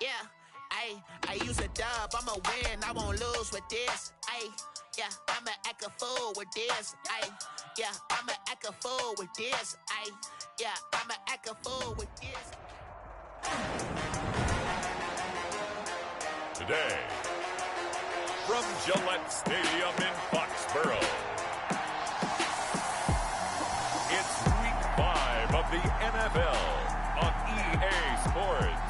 Yeah, I use a dub, I'ma win, I won't lose with this. Yeah, I'ma act a fool with this. Yeah, I'ma act a fool with this. Yeah, I'ma act a fool with this. Today, from Gillette Stadium in Foxborough, it's Week 5 of the NFL on EA Sports.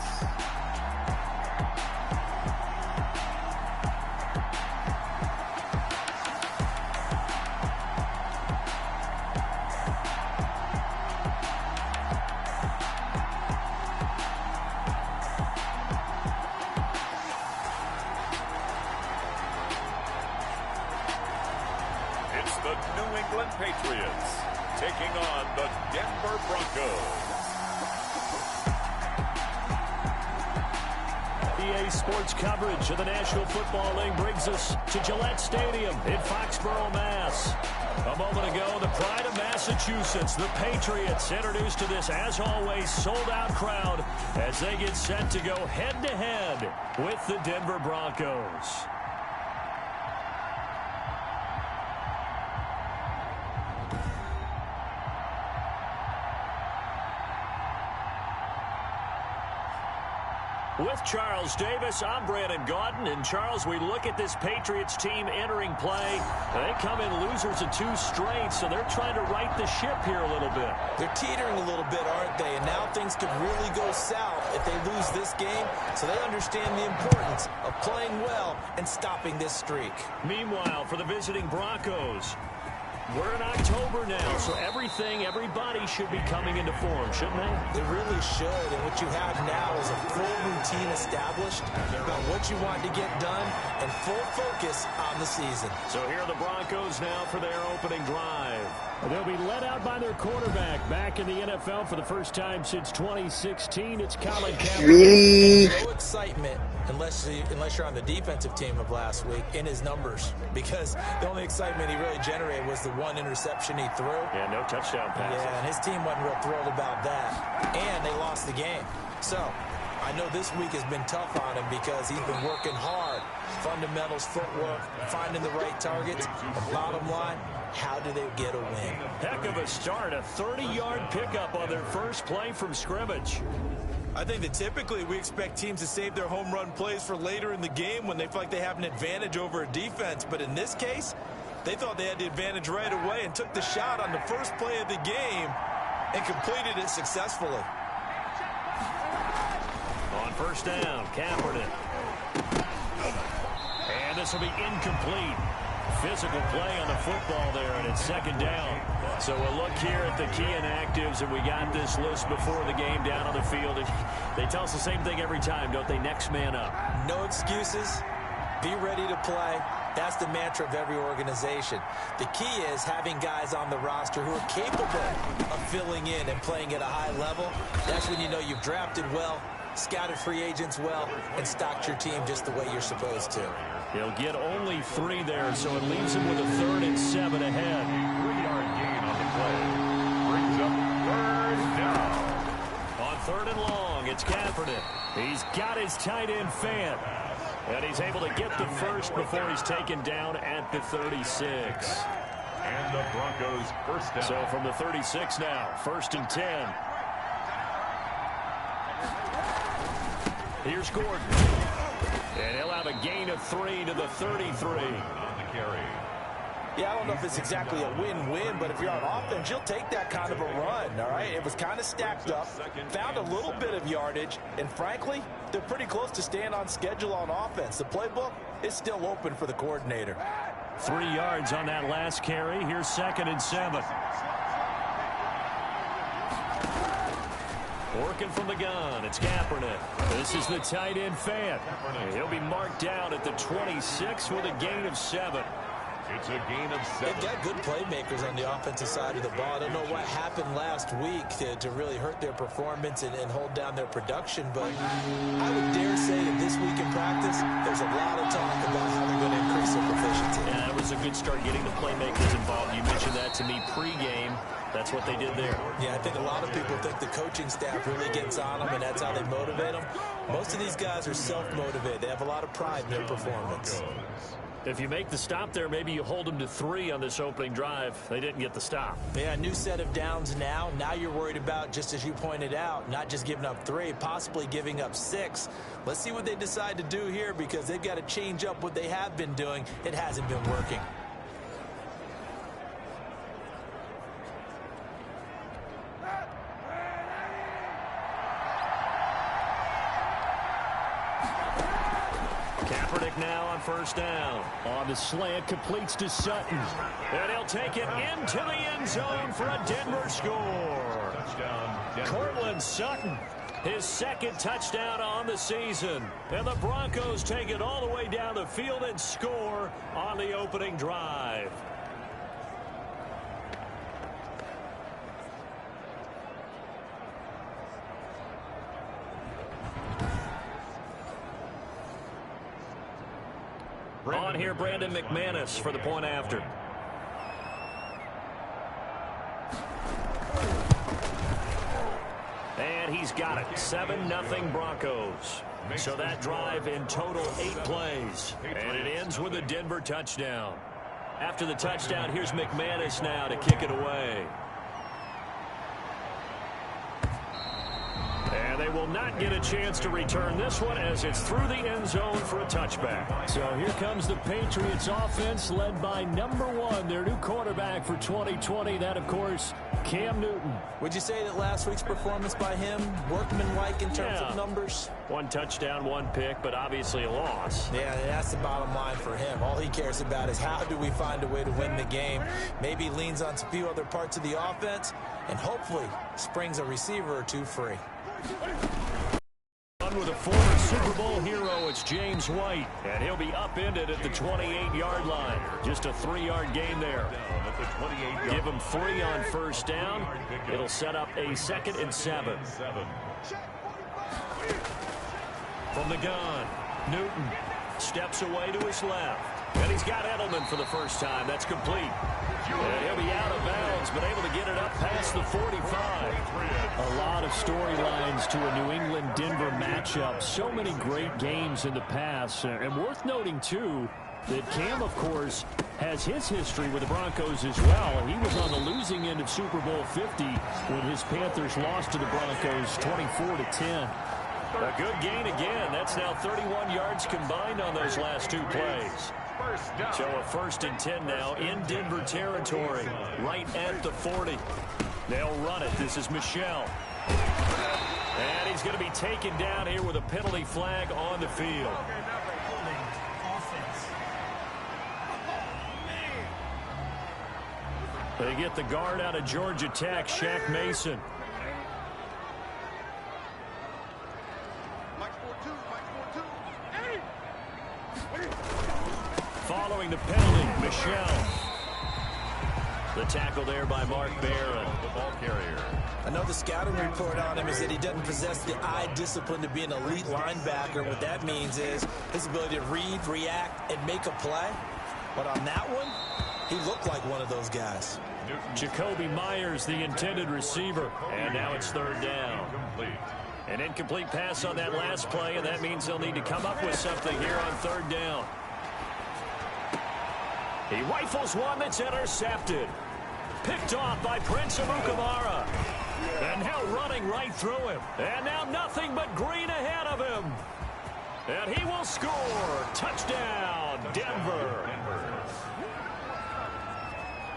The New England Patriots taking on the Denver Broncos. EA Sports coverage of the National Football League brings us to Gillette Stadium in Foxborough, Mass. A moment ago, the pride of Massachusetts, the Patriots, introduced to this, as always, sold-out crowd as they get set to go head-to-head with the Denver Broncos. With Charles Davis, I'm Brandon Gaudin. And, Charles, we look at this Patriots team entering play. They come in losers of 2 straight, so they're trying to right the ship here a little bit. They're teetering a little bit, aren't they? And now things could really go south if they lose this game, so they understand the importance of playing well and stopping this streak. Meanwhile, for the visiting Broncos, we're in October now, so everybody should be coming into form, shouldn't they? They really should, and what you have now is a full routine established about what you want to get done and full focus on the season. So here are the Broncos now for their opening drive. They'll be led out by their quarterback back in the NFL for the first time since 2016. It's Colin Kaepernick. Really? No excitement unless you're on the defensive team of last week in his numbers, because the only excitement he really generated was the 1 interception he threw. Yeah, no touchdown passes. Yeah, and his team wasn't real thrilled about that. And they lost the game. So I know this week has been tough on him because he's been working hard. Fundamentals, footwork, finding the right targets. And bottom line, how do they get a win? Heck of a start, a 30-yard pickup on their first play from scrimmage. I think that typically we expect teams to save their home run plays for later in the game when they feel like they have an advantage over a defense. But in this case, they thought they had the advantage right away and took the shot on the first play of the game and completed it successfully. On first down, Kaepernick. And this will be incomplete. Physical play on the football there, and it's second down. So we'll look here at the key inactives, and we got this list before the game down on the field. They tell us the same thing every time, don't they? Next man up. No excuses. Be ready to play. That's the mantra of every organization. The key is having guys on the roster who are capable of filling in and playing at a high level. That's when you know you've drafted well, scouted free agents well, and stocked your team just the way you're supposed to. He'll get only 3 there, so it leaves him with a 3rd and 7 ahead. 3-yard gain on the play. Brings up 3rd down. On 3rd and long, it's Kaepernick. He's got his tight end Fant. And he's able to get the first before he's taken down at the 36. And the Broncos first down. So from the 36 now, 1st and 10. Here's Gordon. And he'll have a gain of 3 to the 33. On the carry. Yeah, I don't know if it's exactly a win-win, but if you're on offense, you'll take that kind of a run, all right? It was kind of stacked up, found a little bit of yardage, and frankly, they're pretty close to staying on schedule on offense. The playbook is still open for the coordinator. 3 yards on that last carry. Here's 2nd and 7. Working from the gun, it's Kaepernick. This is the tight end Fant. He'll be marked down at the 26 with a gain of 7. It's a gain of 7. They've got good playmakers on the offensive side of the ball. I don't know what happened last week to really hurt their performance and hold down their production, but I would dare say that this week in practice, there's a lot of talk about how they're going to increase their proficiency. Yeah, that was a good start getting the playmakers involved. You mentioned that to me pregame. That's what they did there. Yeah, I think a lot of people think the coaching staff really gets on them, and that's how they motivate them. Most of these guys are self-motivated. They have a lot of pride in their performance. If you make the stop there, maybe you hold them to 3 on this opening drive. They didn't get the stop. Yeah, new set of downs now. Now you're worried about, just as you pointed out, not just giving up 3, possibly giving up 6. Let's see what they decide to do here, because they've got to change up what they have been doing. It hasn't been working. Now on first down. On the slant, completes to Sutton. And he'll take it into the end zone for a Denver score. Cortland Sutton, his 2nd touchdown on the season. And the Broncos take it all the way down the field and score on the opening drive. On here, Brandon McManus for the point after. And he's got it. 7-0 Broncos. So that drive in total 8 plays. And it ends with a Denver touchdown. After the touchdown, here's McManus now to kick it away. And they will not get a chance to return this one as it's through the end zone for a touchback. So here comes the Patriots offense led by number 1, their new quarterback for 2020. That, of course, Cam Newton. Would you say that last week's performance by him, workmanlike in terms of numbers? 1 touchdown, 1 pick, but obviously a loss. Yeah, that's the bottom line for him. All he cares about is how do we find a way to win the game. Maybe he leans on a few other parts of the offense and hopefully springs a receiver or 2 free. On with a former Super Bowl hero, it's James White, and he'll be upended at the 28-yard line. Just a 3-yard gain there. Give him 3 on first down. It'll set up a 2nd and 7. From the gun, Newton steps away to his left. And he's got Edelman for the first time. That's complete. And he'll be out of bounds, but able to get it up past the 45. A lot of storylines to a New England-Denver matchup. So many great games in the past. And worth noting, too, that Cam, of course, has his history with the Broncos as well. He was on the losing end of Super Bowl 50 when his Panthers lost to the Broncos 24-10. A good gain again. That's now 31 yards combined on those last 2 plays. So a 1st and 10 now in Denver territory, right at the 40. They'll run it. This is Michel. And he's going to be taken down here with a penalty flag on the field. They get the guard out of Georgia Tech, Shaq Mason. Following the penalty, Michel. The tackle there by Mark Barron, the ball carrier. I know the scouting report on him is that he doesn't possess the eye discipline to be an elite linebacker. What that means is his ability to read, react, and make a play. But on that one, he looked like one of those guys. Jacoby Myers, the intended receiver. And now it's 3rd down. An incomplete pass on that last play, and that means they'll need to come up with something here on 3rd down. He rifles one that's intercepted. Picked off by Prince Amukamara. And now running right through him. And now nothing but green ahead of him. And he will score. Touchdown, Denver.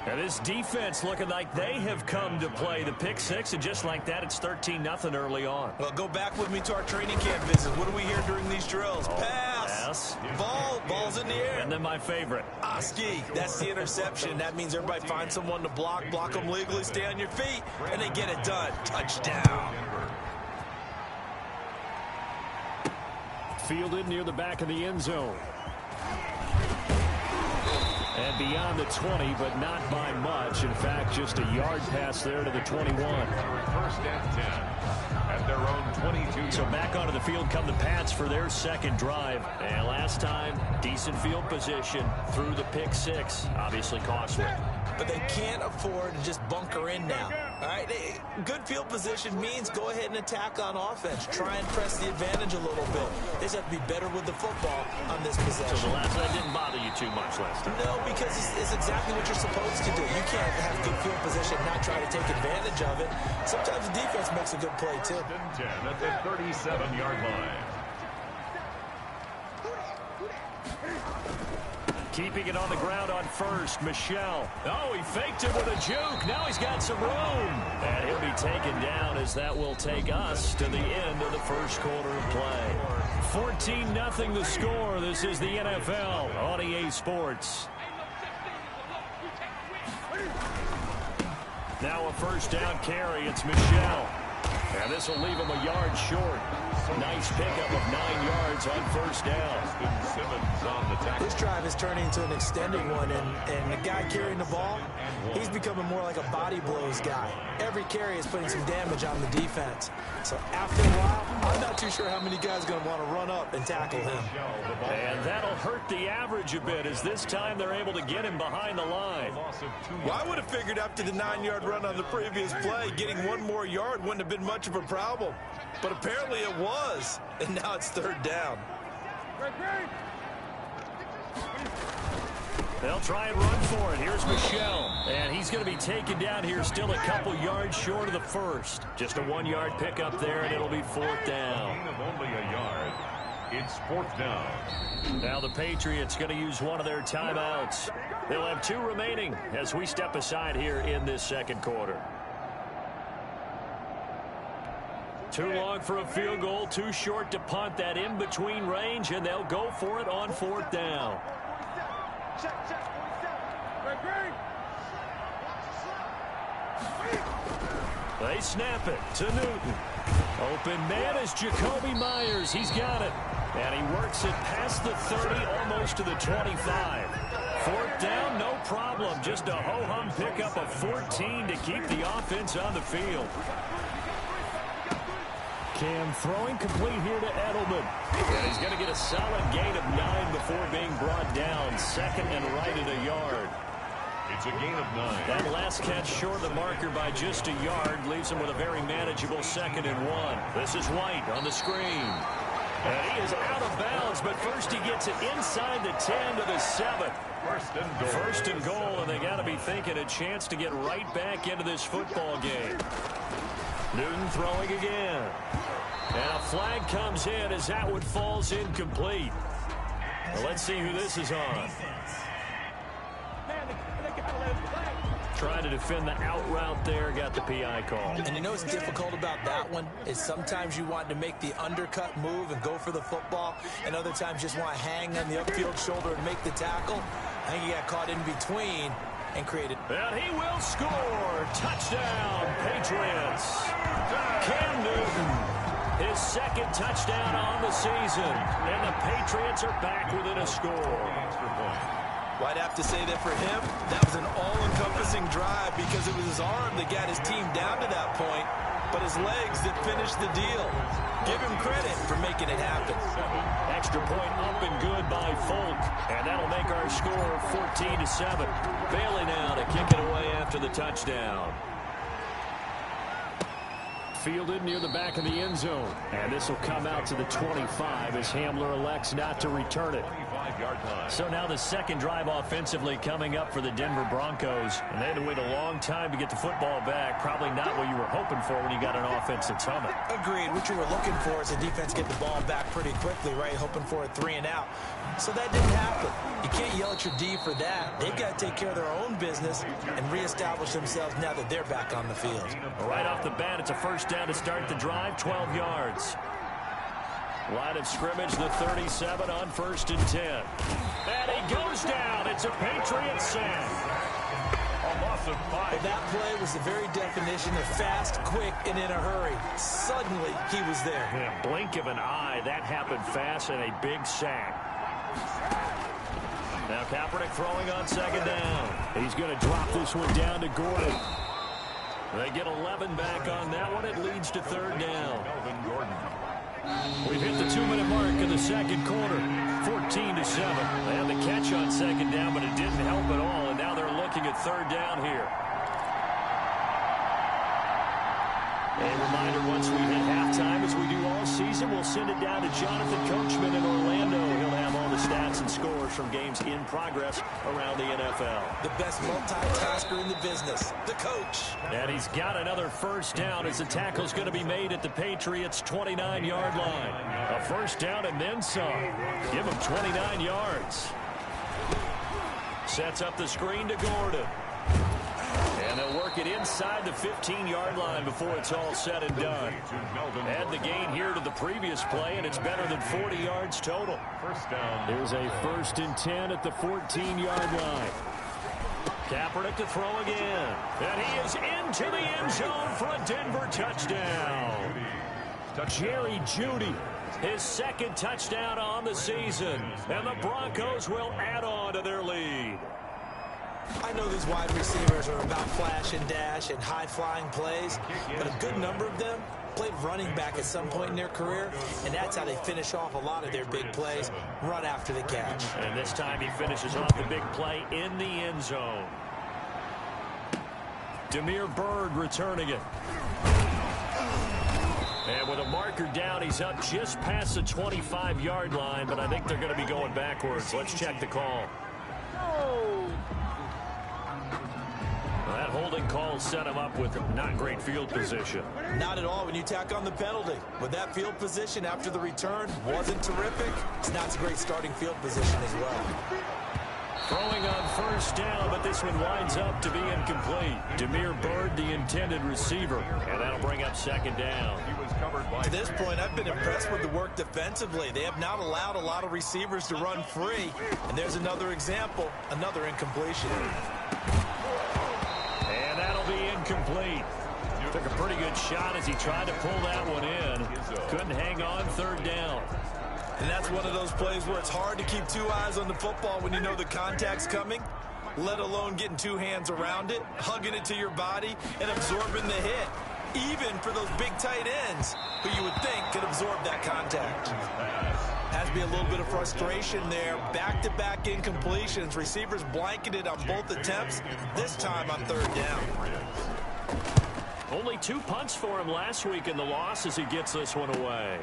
And this defense looking like they have come to play. The pick 6, and just like that, it's 13-0 early on. Well, go back with me to our training camp visit. What do we hear during these drills? Pass. Ball's in the air. And then my favorite. Ski. That's the interception. That means everybody finds someone to block them legally, stay on your feet, and they get it done. Touchdown. Fielded near the back of the end zone. And beyond the 20, but not by much. In fact, just a yard pass there to the 21. First and 10 at their own 22. So back onto the field come the Pats for their second drive. And last time, decent field position through the pick six. Obviously costly. But they can't afford to just bunker in now. All right, good field position means go ahead and attack on offense. Try and press the advantage a little bit. They just have to be better with the football on this possession. So the last that didn't bother you too much last time? No, because it's exactly what you're supposed to do. You can't have good field position and not try to take advantage of it. Sometimes the defense makes a good play, too. 10 at the 37-yard line. Keeping it on the ground on first, Michel. Oh, he faked it with a juke. Now he's got some room. And he'll be taken down as that will take us to the end of the first quarter of play. 14-0 the score. This is the NFL on EA Sports. Now a first down carry. It's Michel. And this will leave him a yard short. Nice pickup of 9 yards on first down. Simmons on the tackle. This drive is turning into an extended one, and the guy carrying the ball, he's becoming more like a body blows guy. Every carry is putting some damage on the defense. So after a while, I'm not too sure how many guys are going to want to run up and tackle him. And that'll hurt the average a bit as this time they're able to get him behind the line. Well, I would have figured after the 9-yard run on the previous play, getting one more yard wouldn't have been much of a problem. But apparently it was, and now it's third down. They'll try and run for it. Here's Michel. And he's going to be taken down here still a couple yards short of the first. Just a 1-yard pickup there, and it'll be fourth down. Gain of only a yard. It's fourth down. Now the Patriots going to use one of their timeouts. They'll have 2 remaining as we step aside here in this second quarter. Too long for a field goal, too short to punt. That in-between range, and they'll go for it on fourth down. They snap it to Newton. Open man is Jacoby Myers. He's got it. And he works it past the 30, almost to the 25. Fourth down, no problem. Just a ho-hum pickup of 14 to keep the offense on the field. Cam throwing complete here to Edelman. And he's going to get a solid gain of 9 before being brought down. Second and right at a yard. It's a gain of 9. That last catch short of the marker by just a yard leaves him with a very manageable second and 1. This is White on the screen. And he is out of bounds, but first he gets it inside the 10 to the 7. First and goal, and they got to be thinking a chance to get right back into this football game. Newton throwing again. And a flag comes in as that one falls incomplete. Well, let's see who this is on. Trying to defend the out route there, got the PI call. And you know what's difficult about that one is sometimes you want to make the undercut move and go for the football, and other times just want to hang on the upfield shoulder and make the tackle. I think he got caught in between and created. And he will score. Touchdown, Patriots. Cam Newton, his second touchdown on the season. And the Patriots are back within a score. Well, I'd have to say that for him, that was an all-encompassing drive because it was his arm that got his team down to that point, but his legs that finished the deal. Give him credit for making it happen. Extra point up and good by Folk, and that'll make our score 14-7. Bailey now to kick it away after the touchdown. Fielded near the back of the end zone, and this will come out to the 25 as Hamler elects not to return it. So now the second drive offensively coming up for the Denver Broncos, and they had to wait a long time to get the football back. Probably not what you were hoping for when you got an offense that's humming. Agreed. What you were looking for is the defense get the ball back pretty quickly, right? Hoping for a 3 and out. So that didn't happen. You can't yell at your D for that. They've got to take care of their own business and reestablish themselves now that they're back on the field. Right off the bat, it's a first down to start the drive, 12 yards. Line of scrimmage, the 37 on first and 10. And he goes down. It's a Patriots sack. A loss of 5. Well, that play was the very definition of fast, quick, and in a hurry. Suddenly, he was there. In a blink of an eye, that happened fast and a big sack. Now Kaepernick throwing on second down. He's going to drop this one down to Gordon. They get 11 back on that one. It leads to third down. We've hit the 2-minute mark in the second quarter. 14-7. They had the catch on second down, but it didn't help at all. And now they're looking at third down here. A reminder, once we hit halftime, as we do all season, we'll send it down to Jonathan Coachman in Orlando. He'll have all the stats and scores from games in progress around the NFL. The best multitasker in the business, the coach. And he's got another first down as the tackle's going to be made at the Patriots' 29-yard line. A first down and then some. Give him 29 yards. Sets up the screen to Gordon. And they'll work it inside the 15-yard line before it's all said and done. Add the gain here to the previous play, and it's better than 40 yards total. First down. Here's a 1st and 10 at the 14-yard line. Kaepernick to throw again. And he is into the end zone for a Denver touchdown. Jerry Jeudy, his 2nd touchdown on the season. And the Broncos will add on to their lead. I know these wide receivers are about flash and dash and high-flying plays, but a good number of them played running back at some point in their career, and that's how they finish off a lot of their big plays, run after the catch. And this time he finishes off the big play in the end zone. Demir Bird returning it. And with a marker down, he's up just past the 25-yard line, but I think they're going to be going backwards. Let's check the call. That holding call set him up with not great field position. Not at all when you tack on the penalty. With that field position after the return wasn't terrific. It's not a great starting field position as well. Throwing on first down, but this one winds up to be incomplete. Demir Bird, the intended receiver, and that'll bring up second down. He was covered by. To this point, I've been impressed with the work defensively. They have not allowed a lot of receivers to run free, and there's another example, another incompletion. And that'll be incomplete. Took a pretty good shot as he tried to pull that one in. Couldn't hang on third down. And that's one of those plays where it's hard to keep 2 eyes on the football when you know the contact's coming, let alone getting 2 hands around it, hugging it to your body, and absorbing the hit, even for those big tight ends who you would think could absorb that contact. Has to be a little bit of frustration there. Back-to-back incompletions. Receivers blanketed on both attempts, this time on third down. Only 2 punts for him last week in the loss as he gets this one away.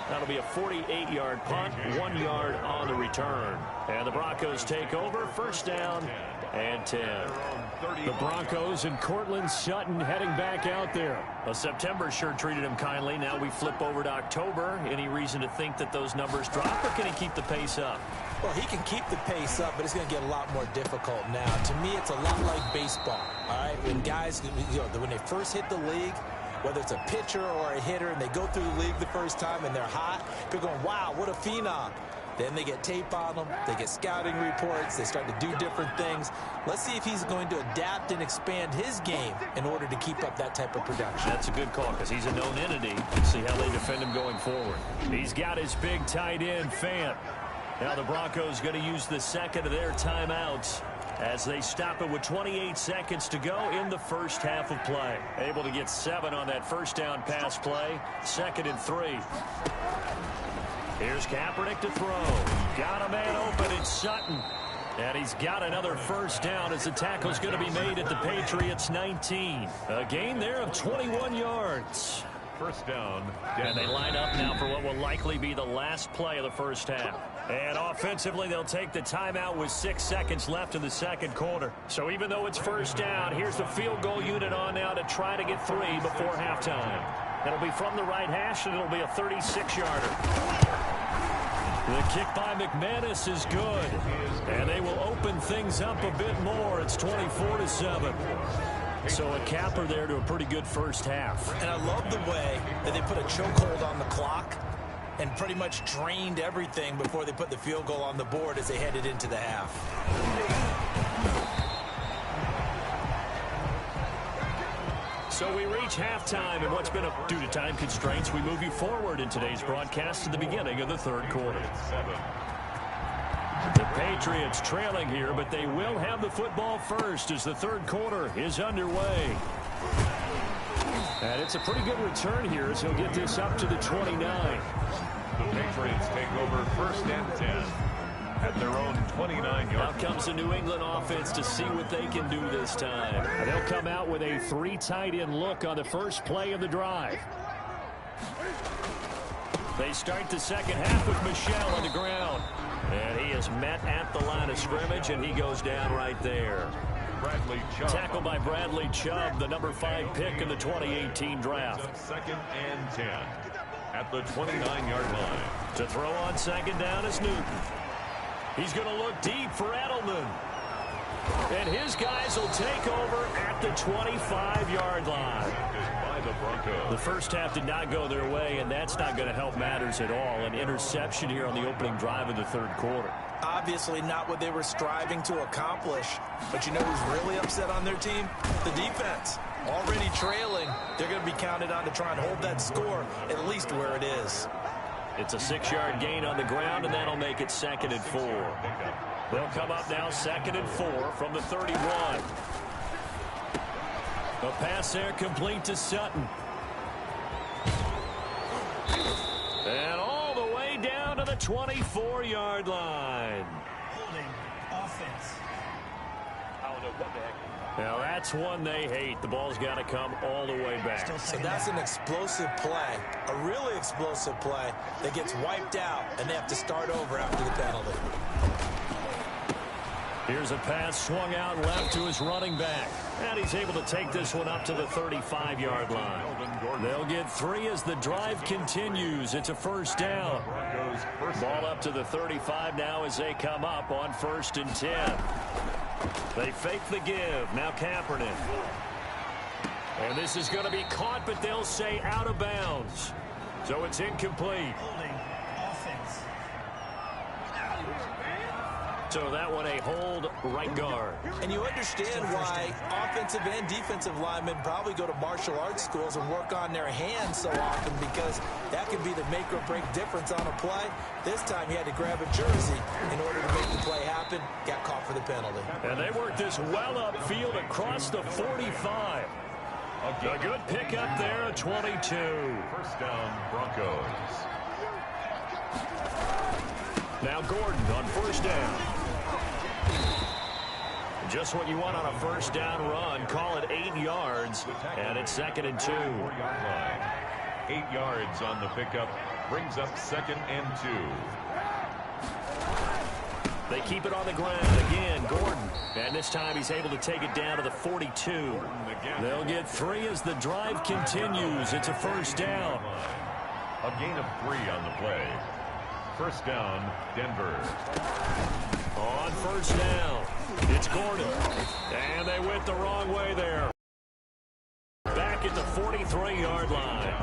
That'll be a 48-yard punt, 1 yard on the return. And the Broncos take over, first down and 10. The Broncos and Cortland Sutton heading back out there. Well, September sure treated him kindly. Now we flip over to October. Any reason to think that those numbers drop, or can he keep the pace up? Well, he can keep the pace up, but it's going to get a lot more difficult now. To me, it's a lot like baseball, all right? When guys, when they first hit the league, whether it's a pitcher or a hitter, and they go through the league the first time and they're hot, people are going, wow, what a phenom. Then they get tape on them, they get scouting reports, they start to do different things. Let's see if he's going to adapt and expand his game in order to keep up that type of production. That's a good call because he's a known entity. See how they defend him going forward. He's got his big tight end, Fant. Now the Broncos going to use the second of their timeouts as they stop it with 28 seconds to go in the first half of play. Able to get 7 on that first down pass play. 2nd and 3. Here's Kaepernick to throw. Got a man open, it's Sutton. And he's got another first down as the tackle's going to be made at the Patriots 19. A gain there of 21 yards. First down. And they line up now for what will likely be the last play of the first half. And offensively, they'll take the timeout with 6 seconds left in the second quarter. So even though it's first down, here's the field goal unit on now to try to get 3 before halftime. It'll be from the right hash, and it'll be a 36-yarder. The kick by McManus is good. And they will open things up a bit more. It's 24-7. So a capper there to a pretty good first half. And I love the way that they put a chokehold on the clock and pretty much drained everything before they put the field goal on the board as they headed into the half. So we reach halftime, and what's been due to time constraints, we move you forward in today's broadcast to the beginning of the third quarter. The Patriots trailing here, but they will have the football first as the third quarter is underway. And it's a pretty good return here as he'll get this up to the 29. The Patriots take over first and 10 at their own 29-yard. Now comes the New England offense to see what they can do this time. And they'll come out with a 3 tight end look on the first play of the drive. They start the second half with Michel on the ground. And he is met at the line of scrimmage, and he goes down right there. Bradley Chubb. Tackled by Bradley Chubb, the number 5 pick in the 2018 draft. Second and 10 at the 29-yard line. To throw on second down is Newton. He's going to look deep for Edelman. And his guys will take over at the 25-yard line. By the Broncos. The first half did not go their way, and that's not going to help matters at all. An interception here on the opening drive of the third quarter. Obviously not what they were striving to accomplish. But you know who's really upset on their team? The defense. Already trailing, they're going to be counted on to try and hold that score at least where it is. It's a 6-yard gain on the ground, and that'll make it 2nd and 4. They'll come up now 2nd and 4 from the 31. A pass there complete to Sutton. And all the way down to the 24-yard line. Holding offense. I don't know what the heck. Now that's one they hate. The ball's got to come all the way back. So that's an explosive play, a really explosive play that gets wiped out, and they have to start over after the penalty. Here's a pass swung out left to his running back. And he's able to take this one up to the 35-yard line. They'll get 3 as the drive continues. It's a first down. Ball up to the 35 now as they come up on 1st and 10. They fake the give. Now Kaepernick. And this is going to be caught, but they'll say out of bounds. So it's incomplete. Holding offense. So that one a hold right guard. And you understand why offensive and defensive linemen probably go to martial arts schools and work on their hands so often, because that can be the make or break difference on a play. This time he had to grab a jersey in order to make the play happen. Got caught for the penalty. And they worked this well upfield across the 45. A good pickup there at 22. First down, Broncos. Now Gordon on first down. Just what you want on a first down run. Call it 8 yards, and it's 2nd and 2. 4-yard line. 8 yards on the pickup. Brings up 2nd and 2. They keep it on the ground. Again, Gordon. And this time he's able to take it down to the 42. They'll get 3 as the drive continues. It's a first down. A gain of 3 on the play. First down, Denver. On first down, it's Gordon. And they went the wrong way there. Back at the 43-yard line.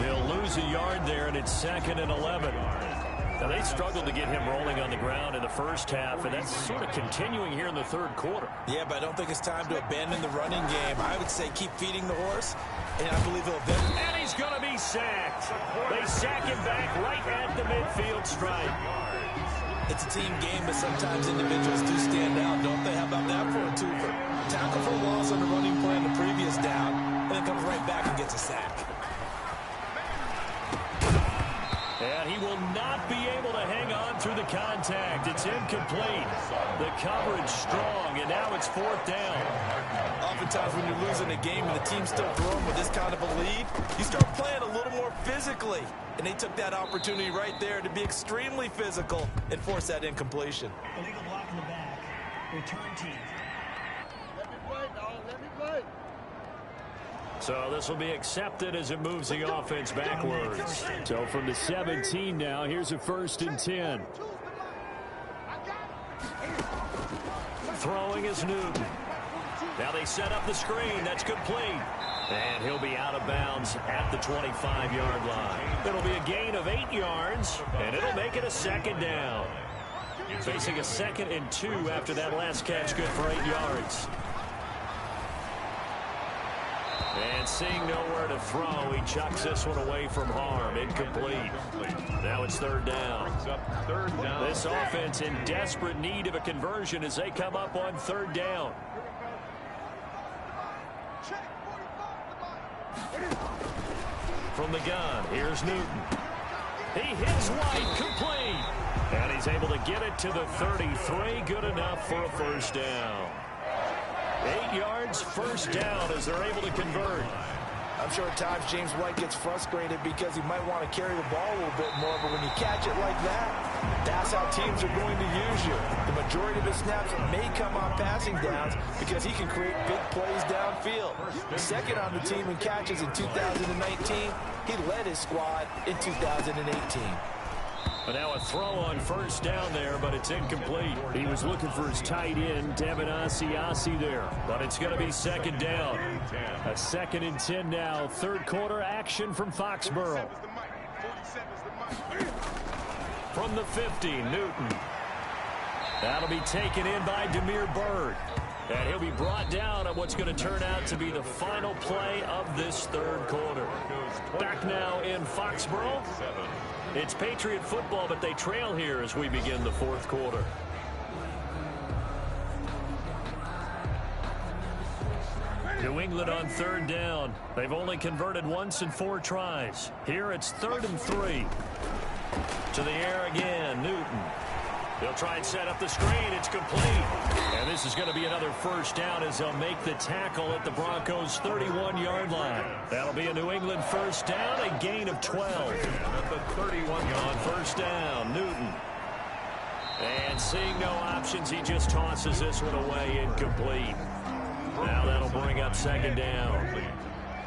They'll lose a yard there, and it's 2nd and 11. Now, they struggled to get him rolling on the ground in the first half, and that's sort of continuing here in the third quarter. Yeah, but I don't think it's time to abandon the running game. I would say keep feeding the horse, and I believe he'll abandon. And he's going to be sacked. They sack him back right at the midfield stripe. It's a team game, but sometimes individuals do stand out, don't they? How about that for a twofer? Tackle for a loss on the running play on the previous down, and then comes right back and gets a sack. And he will not be able to hang on through the contact. It's incomplete. The coverage strong, and now it's 4th down. Oftentimes when you're losing a game and the team's still throwing with this kind of a lead, you start playing a little more physically. And they took that opportunity right there to be extremely physical and force that incompletion. Illegal block in the back. Return team. Let me play, dog. Let me play. So this will be accepted as it moves the offense backwards. So from the 17 now, here's a 1st and 10. Throwing is Newton. Now they set up the screen. That's complete. And he'll be out of bounds at the 25-yard line. It'll be a gain of 8 yards, and it'll make it a 2nd down. Facing a 2nd and 2 after that last catch, good for 8 yards. And seeing nowhere to throw, he chucks this one away from harm. Incomplete. Now it's third down. This offense in desperate need of a conversion as they come up on third down. From the gun, here's Newton. He hits White, complete. And he's able to get it to the 33. Good enough for a first down. 8 yards, first down as they're able to convert. I'm sure at times James White gets frustrated because he might want to carry the ball a little bit more, but when you catch it like that, that's how teams are going to use you. The majority of his snaps may come on passing downs because he can create big plays downfield. Second on the team in catches in 2019. He led his squad in 2018. But now a throw on first down there, but it's incomplete. He was looking for his tight end, Devin Asiasi there. But it's going to be second down. A 2nd and 10 now. Third quarter action from Foxborough. From the 50, Newton. That'll be taken in by Demir Bird. And he'll be brought down on what's going to turn out to be the final play of this third quarter. Back now in Foxborough. It's Patriot football, but they trail here as we begin the fourth quarter. New England on third down. They've only converted once in 4 tries. Here it's 3rd and 3. To the air again, Newton. They'll try and set up the screen. It's complete. And this is going to be another first down as they'll make the tackle at the Broncos' 31-yard line. That'll be a New England first down, a gain of 12. At the 31 on first down, Newton. And seeing no options, he just tosses this one away, incomplete. Now that'll bring up second down.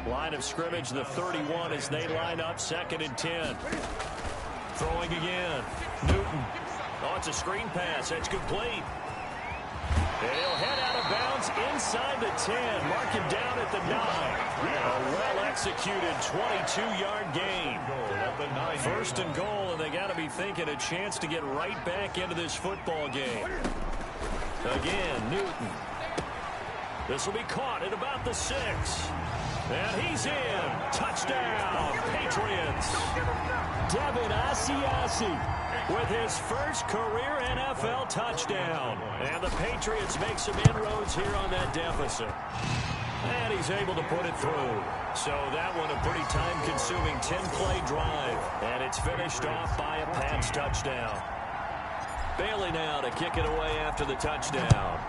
Line of scrimmage, the 31 as they line up 2nd and 10. Throwing again, Newton. Oh, it's a screen pass. That's complete. And he'll head out of bounds inside the 10. Mark him down at the 9. A well-executed 22-yard gain. 1st and goal, and they got to be thinking a chance to get right back into this football game. Again, Newton. This will be caught at about the 6. And he's in. Touchdown, Patriots. Devin Asiasi with his first career NFL touchdown. And the Patriots make some inroads here on that deficit. And he's able to put it through. So that one a pretty time-consuming 10-play drive. And it's finished off by a Pats touchdown. Bailey now to kick it away after the touchdown.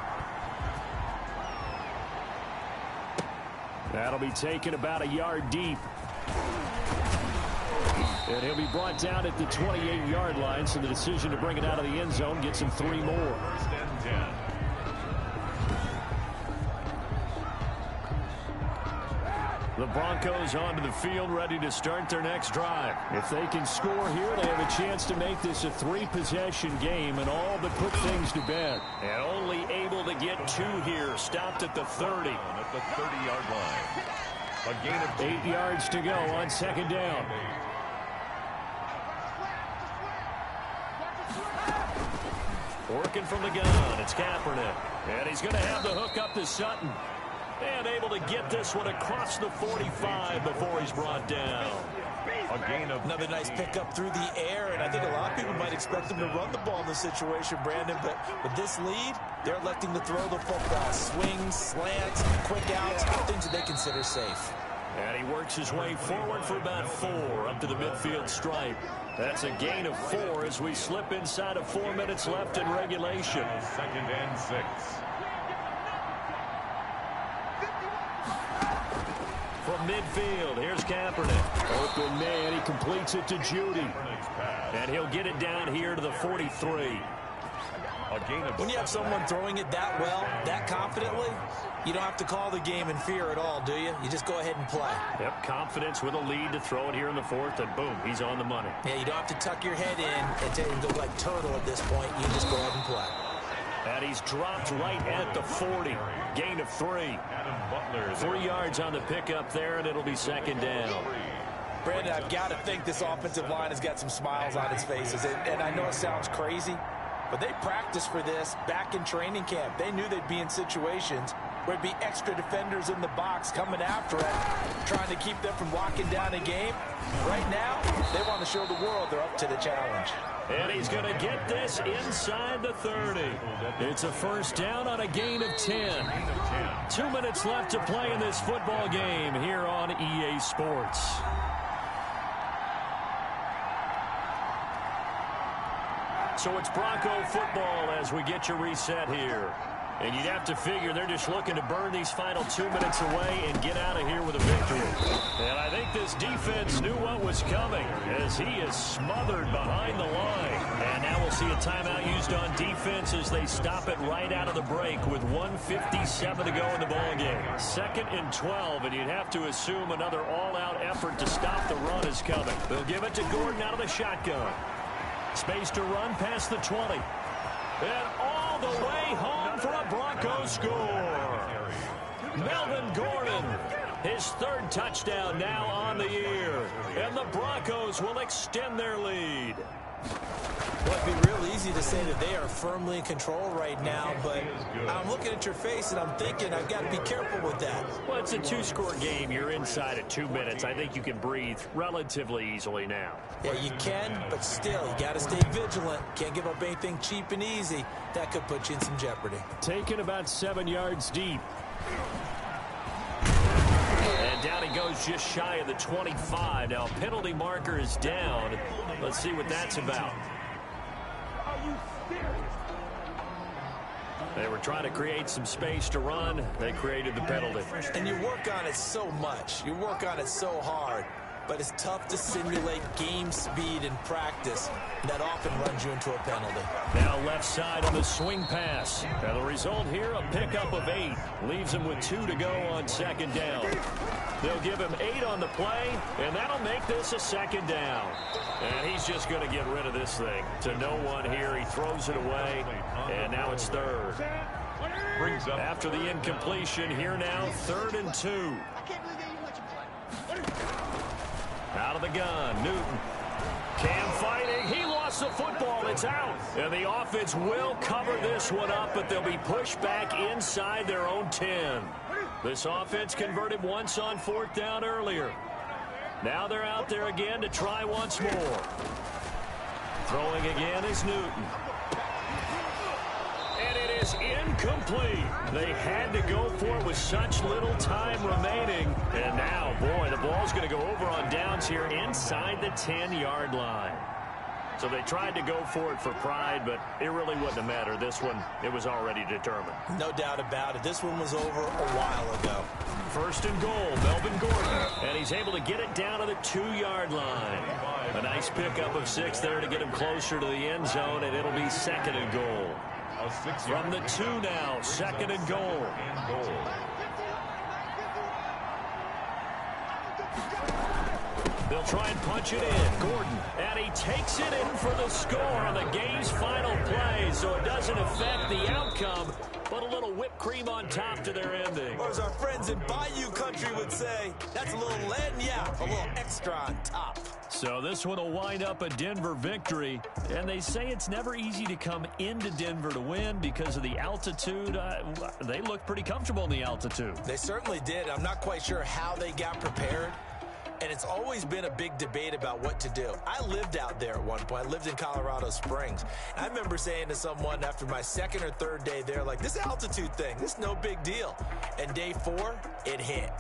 That'll be taken about a yard deep. And he'll be brought down at the 28-yard line, so the decision to bring it out of the end zone gets him 3 more. 1st and 10. The Broncos onto the field, ready to start their next drive. If they can score here, they have a chance to make this a 3-possession game and all but put things to bed. And only able to get 2 here, stopped at the 30. At the 30-yard line. A gain of 8 yards to go on second down. Working from the gun, it's Kaepernick. And he's going to have the hook up to Sutton. And able to get this one across the 45 before he's brought down. a gain of another nice pickup through the air, and I think a lot of people might expect him to run the ball in this situation, Brandon, but with this lead, they're electing to throw the football. Swings, slants, quick outs, things that they consider safe. And he works his way forward for about 4 up to the midfield stripe. That's a gain of 4 as we slip inside of 4 minutes left in regulation. 2nd and 6. From midfield, here's Kaepernick. Open man, he completes it to Judy. And he'll get it down here to the 43. When you have someone throwing it that well, that confidently, you don't have to call the game in fear at all, do you? You just go ahead and play. Yep, confidence with a lead to throw it here in the 4th, and boom, he's on the money. Yeah, you don't have to tuck your head in and go like turtle at this point. You just go ahead and play. And he's dropped right at the 40. Gain of 3. 3 yards on the pickup there, and it'll be 2nd down. Brandon, I've got to think this offensive line has got some smiles on its faces. And I know it sounds crazy, but they practiced for this back in training camp. They knew they'd be in situations where there'd be extra defenders in the box coming after it, trying to keep them from locking down a game. Right now, they want to show the world they're up to the challenge. And he's going to get this inside the 30. It's a first down on a gain of 10. 2 minutes left to play in this football game here on EA Sports. So it's Bronco football as we get you reset here. And you'd have to figure they're just looking to burn these final 2 minutes away and get out of here with a victory. And I think this defense knew what was coming as he is smothered behind the line. And now we'll see a timeout used on defense as they stop it right out of the break with 1:57 to go in the ball game. 2nd and 12, and you'd have to assume another all-out effort to stop the run is coming. They'll give it to Gordon out of the shotgun. Space to run past the 20. And all the way home for a Broncos score. Melvin Gordon, his 3rd touchdown now on the year. And the Broncos will extend their lead. Well, it'd be real easy to say that they are firmly in control right now, but I'm looking at your face and I'm thinking I've got to be careful with that. Well, it's a 2-score game. You're inside at 2 minutes. I think you can breathe relatively easily now. Yeah, you can, but still, you got to stay vigilant. Can't give up anything cheap and easy. That could put you in some jeopardy. Taken about 7 yards deep. And down he goes just shy of the 25. Now, penalty marker is down. Let's see what that's about. They were trying to create some space to run. They created the penalty. And you work on it so much. You work on it so hard. But it's tough to simulate game speed in practice. That often runs you into a penalty. Now left side on the swing pass. And the result here, a pickup of 8. Leaves him with 2 to go on 2nd down. They'll give him 8 on the play, and that'll make this a 2nd down. And he's just going to get rid of this thing. To no one here, he throws it away, and now it's 3rd. After the incompletion, here now, 3rd and 2. Out of the gun, Newton. Cam fighting. He lost the football. It's out. And the offense will cover this one up, but they'll be pushed back inside their own 10. This offense converted once on 4th down earlier. Now they're out there again to try once more. Throwing again is Newton. And it is incomplete. They had to go for it with such little time remaining. And now, boy, the ball's going to go over on downs here inside the 10-yard line. So they tried to go for it for pride, but it really wouldn't have mattered. This one, it was already determined. No doubt about it. This one was over a while ago. 1st and goal, Melvin Gordon. And he's able to get it down to the 2-yard line. A nice pickup of 6 there to get him closer to the end zone, and it'll be 2nd and goal. From the 2 now, 2nd and goal. They'll try and punch it in. Gordon, and he takes it in for the score on the game's final play, so it doesn't affect the outcome, but a little whipped cream on top to their ending. Or as our friends in Bayou Country would say, that's a little lagniappe, a little extra on top. So this one will wind up a Denver victory, and they say it's never easy to come into Denver to win because of the altitude. They looked pretty comfortable in the altitude. They certainly did. I'm not quite sure how they got prepared. And it's always been a big debate about what to do. I lived out there at one point. I lived in Colorado Springs. I remember saying to someone after my 2nd or 3rd day there, like, this altitude thing, this is no big deal. And day 4, it hit.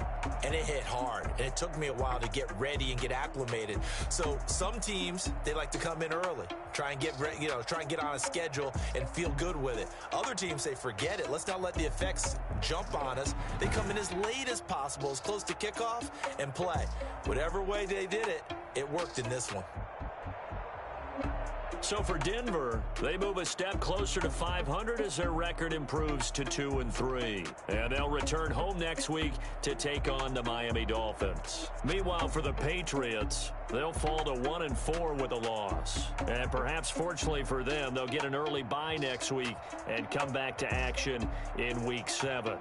And it hit hard. And it took me a while to get ready and get acclimated. So some teams, they like to come in early. Try and get ready, try and get on a schedule and feel good with it. Other teams say, forget it. Let's not let the effects jump on us. They come in as late as possible, as close to kickoff, and play. Whatever way they did it, it worked in this one. So for Denver, they move a step closer to 500 as their record improves to 2-3. And they'll return home next week to take on the Miami Dolphins. Meanwhile, for the Patriots, they'll fall to 1-4 with a loss. And perhaps fortunately for them, they'll get an early bye next week and come back to action in Week 7.